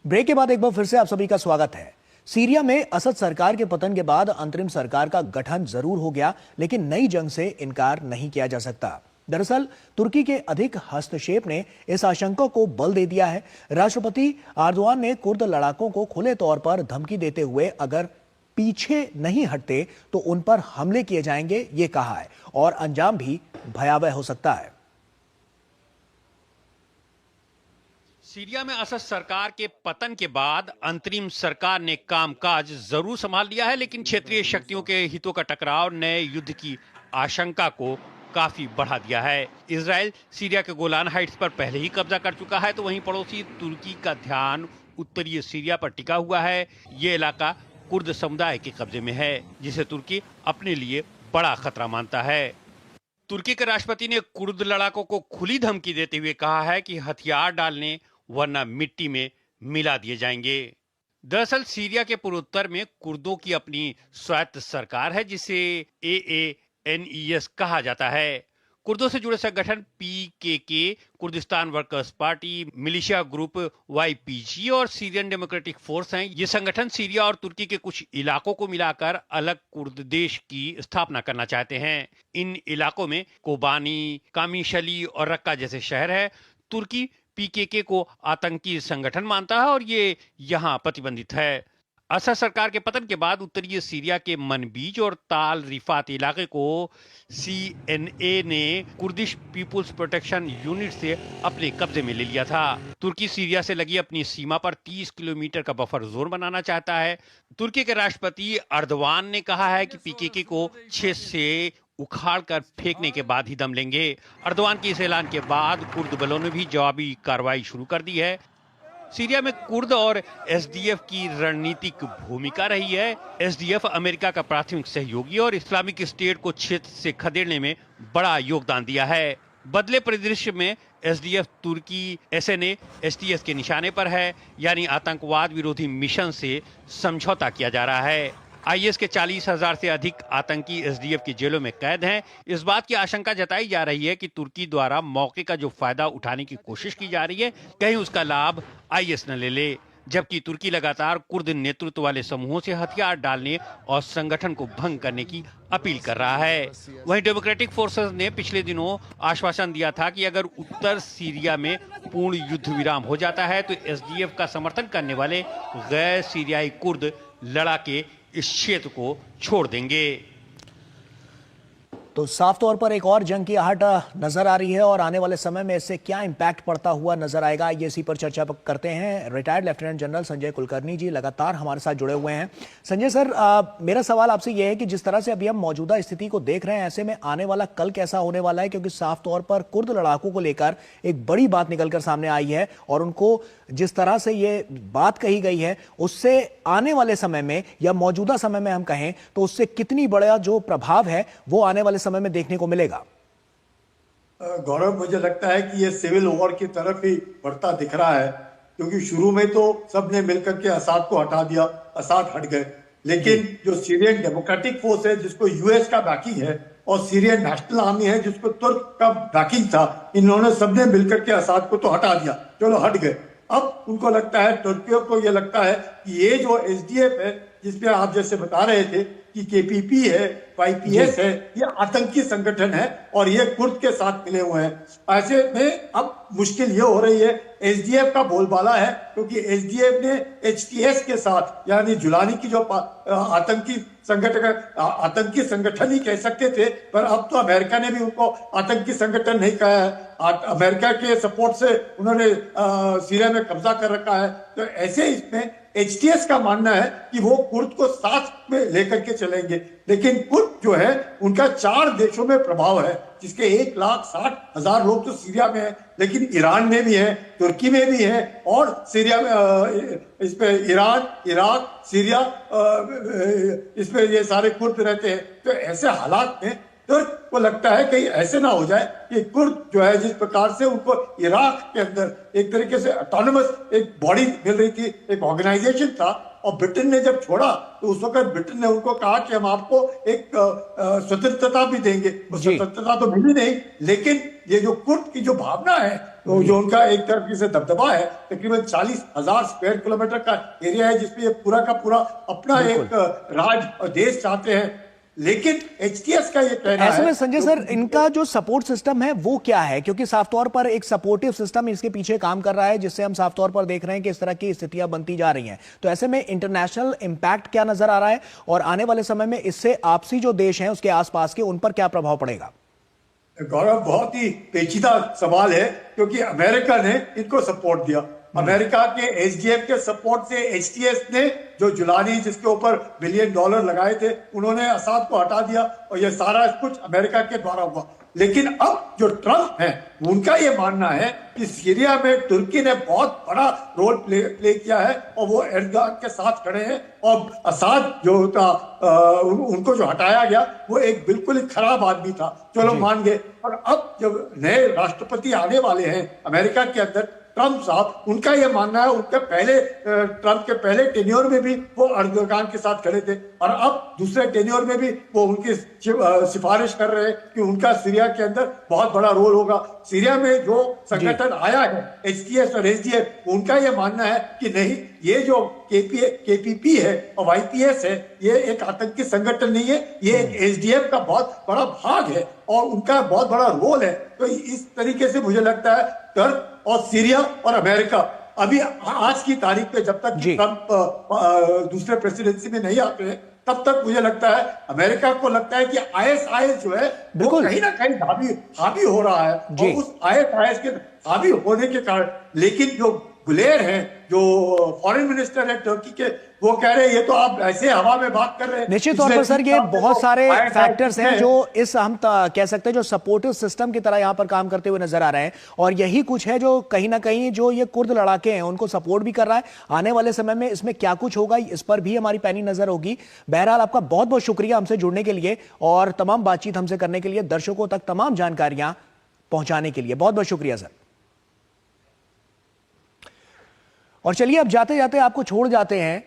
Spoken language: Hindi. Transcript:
ब्रेक के बाद एक बार फिर से आप सभी का स्वागत है। सीरिया में असद सरकार के पतन के बाद अंतरिम सरकार का गठन जरूर हो गया, लेकिन नई जंग से इनकार नहीं किया जा सकता। दरअसल तुर्की के अधिक हस्तक्षेप ने इस आशंका को बल दे दिया है। राष्ट्रपति एर्दोआन ने कुर्द लड़ाकों को खुले तौर पर धमकी देते हुए अगर पीछे नहीं हटते तो उन पर हमले किए जाएंगे, ये कहा है, और अंजाम भी भयावह हो सकता है। सीरिया में असद सरकार के पतन के बाद अंतरिम सरकार ने कामकाज जरूर संभाल लिया है, लेकिन क्षेत्रीय शक्तियों के हितों का टकराव नए युद्ध की आशंका को काफी बढ़ा दिया है। इजराइल सीरिया के गोलान हाइट्स पर पहले ही कब्जा कर चुका है, तो वहीं पड़ोसी तुर्की का ध्यान उत्तरीय सीरिया पर टिका हुआ है। ये इलाका कुर्द समुदाय के कब्जे में है, जिसे तुर्की अपने लिए बड़ा खतरा मानता है। तुर्की के राष्ट्रपति ने कुर्द लड़ाकों को खुली धमकी देते हुए कहा है कि हथियार डालने वरना मिट्टी में मिला दिए जाएंगे। दरअसल सीरिया के पूर्वोत्तर में कुर्दों की अपनी स्वायत्त सरकार है, जिसे AANES कहा जाता है। कुर्दों से जुड़े संगठन PKK, Kurdistan workers party, militia group YPG और सीरियन डेमोक्रेटिक फोर्स हैं। ये संगठन सीरिया और तुर्की के कुछ इलाकों को मिलाकर अलग कुर्द देश की स्थापना करना चाहते हैं। इन इलाकों में कोबानी, कामिशली और रक्का जैसे शहर है। तुर्की PKK को आतंकी संगठन मानता है और ये यहाँ प्रतिबंधित है। असद सरकार के पतन के बाद उत्तरीय सीरिया के मनबीज और ताल रिफात इलाके को CNA ने कुर्दिश पीपुल्स प्रोटेक्शन यूनिट से अपने कब्जे में ले लिया था। तुर्की सीरिया से लगी अपनी सीमा पर 30 किलोमीटर का बफर जोन बनाना चाहता है। तुर्की के राष्ट्रपति एर्दोआन ने कहा है कि PKK को 6 से उखाड़ कर फेंकने के बाद ही दम लेंगे। एर्दोआन के इस ऐलान के बाद कुर्द बलों ने भी जवाबी कार्रवाई शुरू कर दी है। सीरिया में कुर्द और SDF की रणनीतिक भूमिका रही है। SDF अमेरिका का प्राथमिक सहयोगी और इस्लामिक स्टेट को क्षेत्र से खदेड़ने में बड़ा योगदान दिया है। बदले परिदृश्य में SDF तुर्की SNA STS के निशाने पर है, यानी आतंकवाद विरोधी मिशन से समझौता किया जा रहा है। IS के 40,000 से अधिक आतंकी SDF की जेलों में कैद हैं। इस बात की आशंका जताई जा रही है कि तुर्की द्वारा मौके का जो फायदा उठाने की कोशिश की जा रही है, कहीं उसका लाभ IS न ले ले। जबकि तुर्की लगातार कुर्द नेतृत्व वाले समूहों से हथियार डालने और संगठन को भंग करने की अपील कर रहा है। वहीं डेमोक्रेटिक फोर्सेस ने पिछले दिनों आश्वासन दिया था कि अगर उत्तर सीरिया में पूर्ण युद्ध विराम हो जाता है तो SDF का समर्थन करने वाले गैर सीरियाई कुर्द लड़ाके इस क्षेत्र को छोड़ देंगे। तो साफ तौर पर एक और जंग की आहट नजर आ रही है, और आने वाले समय में इससे क्या इंपैक्ट पड़ता हुआ नजर आएगा, ये इसी पर चर्चा करते हैं। Retired lieutenant general Sanjay Kulkarni ji लगातार हमारे साथ जुड़े हुए हैं। संजय सर, मेरा सवाल आपसे यह है कि जिस तरह से अभी हम मौजूदा स्थिति को देख रहे हैं, ऐसे में आने वाला कल कैसा होने वाला है, क्योंकि साफ तौर पर कुर्द लड़ाकों को लेकर एक बड़ी बात निकलकर सामने आई है, और उनको जिस तरह से ये बात कही गई है उससे आने वाले समय में या मौजूदा समय में हम कहें तो उससे कितनी बड़ा जो प्रभाव है वो आने वाले समय में देखने को मिलेगा। गौरव, मुझे लगता है कि ये सिविल वॉर की तरफ ही बढ़ता दिख रहा है, क्योंकि शुरू में तो सबने मिलकर के असाद को हटा दिया, असाद हट गए, लेकिन जो सीरियन डेमोक्रेटिक फोर्स है जिसको US का बैकिंग है और सीरियन नेशनल आर्मी है जिसको तुर्क का बैकिंग था, इन्होंने सबने मिलकर के असाद को तो हटा दिया, चलो हट गए। अब उनको लगता है, तुर्कियों को ये लगता है कि ये जो SDF है जिसपे आप जैसे बता रहे थे कि KPP है, YPS है, ये आतंकी संगठन है और ये कुर्द के साथ मिले हुए हैं। ऐसे में अब मुश्किल ये हो रही है, SDF का बोलबाला है, क्योंकि SDF ने HTS के साथ, यानी जुलानी की जो आतंकी संगठन ही कह सकते थे, पर अब तो अमेरिका ने भी उनको आतंकी संगठन नहीं कहा है। अमेरिका के सपोर्ट से उन्होंने सीरिया में कब्जा कर रखा है। तो ऐसे इसमें HTS का मानना है कि वो कुर्द को साथ में लेकर के चलेंगे, लेकिन कुर्द जो है उनका 4 देशों में प्रभाव है, जिसके 1,60,000 लोग तो सीरिया में है, लेकिन ईरान में भी है, तुर्की में भी है, और सीरिया में इसमें ईरान, इराक, सीरिया, इसमें ये सारे कुर्द रहते हैं। तो ऐसे हालात में तुर्क को लगता है कहीं ऐसे ना हो जाए कि कुर्द जो है, जिस प्रकार से उनको इराक के अंदर एक तरीके से ऑटोनमस एक बॉडी मिल रही थी, एक ऑर्गेनाइजेशन था, और ब्रिटेन ने जब छोड़ा तो उस वक्त ब्रिटेन ने उनको कहा कि हम आपको एक स्वतंत्रता भी देंगे। स्वतंत्रता तो मिली नहीं, लेकिन ये जो कुर्द की जो भावना है, तो जो उनका एक तरीके से दबदबा है, तकरीबन 40,000 स्क्वायर किलोमीटर का एरिया है जिसमें ये पूरा का पूरा अपना एक राज और देश चाहते हैं। लेकिन एचटीएस का ये कहना है, ऐसे में संजय सर, इनका जो सपोर्ट सिस्टम है वो क्या है? क्योंकि साफ तौर पर एक सपोर्टिव सिस्टम इसके पीछे काम कर रहा है, जिससे हम साफ तौर पर देख रहे हैं कि इस तरह की स्थितियां बनती जा रही हैं। तो ऐसे में इंटरनेशनल इंपैक्ट क्या नजर आ रहा है, और आने वाले समय में इससे आपसी जो देश हैं उसके आसपास के, उन पर क्या प्रभाव पड़ेगा? गौरव, बहुत ही पेचीदा सवाल है, क्योंकि अमेरिका ने इनको सपोर्ट दिया। अमेरिका के एसडीएफ के सपोर्ट से एचटीएस ने, जो जुलानी जिसके ऊपर $1 बिलियन लगाए थे, उन्होंने असाद को हटा दिया और ये सारा कुछ अमेरिका के द्वारा हुआ। लेकिन अब जो ट्रंप है, उनका ये मानना है कि सीरिया में तुर्की ने बहुत बड़ा रोल प्ले किया है और वो एर्दोगान के साथ खड़े हैं, और असाद जो था उनको जो हटाया गया वो एक बिल्कुल ही खराब आदमी था, चलो मान गए। और अब जब नए राष्ट्रपति आने वाले हैं अमेरिका के अंदर, ट्रंप साहब, उनका यह मानना है, उनके पहले ट्रंप के पहले टेन्योर में भी वो एर्दोगान के साथ खड़े थे, और अब दूसरे टेन्योर में भी वो उनकी सिफारिश कर रहे हैं कि उनका सीरिया के अंदर बहुत बड़ा रोल होगा। सीरिया में जो संगठन आया है एचटीएस और एसडीएफ, उनका यह मानना है कि नहीं, ये जो केपीपी है और वाईपीएस है, ये एक आतंकी संगठन नहीं है, ये एक एसडीएफ का बहुत बड़ा भाग है और उनका बहुत बड़ा रोल है। तो इस तरीके से मुझे लगता है टर्क और सीरिया और अमेरिका, अभी आज की तारीख पे जब तक ट्रंप दूसरे प्रेसिडेंसी में नहीं आते हैं, तब तक मुझे लगता है अमेरिका को लगता है कि आईएसआईएस जो है वो कहीं ना कहीं हावी हो रहा है, और उस आईएसआईएस के हावी होने के कारण, लेकिन जो गुलेर हैं, जो फॉरेन मिनिस्टर है टर्की के, वो कह रहे हैं ये तो आप ऐसे हवा में बात कर रहे हैं। निश्चित तौर पर सर, ये बहुत सारे फैक्टर्स हैं जो इस हम कह सकते हैं जो सपोर्टिव सिस्टम की तरह यहां पर काम करते हुए नजर आ रहे हैं, और यही कुछ है जो कहीं ना कहीं जो ये कुर्द लड़ाके हैं उनको सपोर्ट भी कर रहा है। आने वाले समय में इसमें क्या कुछ होगा, इस पर भी हमारी पैनी नजर होगी। बहरहाल आपका बहुत बहुत शुक्रिया हमसे जुड़ने के लिए और तमाम बातचीत हमसे करने के लिए, दर्शकों तक तमाम जानकारियां पहुंचाने के लिए बहुत बहुत शुक्रिया सर। और चलिए अब जाते जाते आपको छोड़ जाते हैं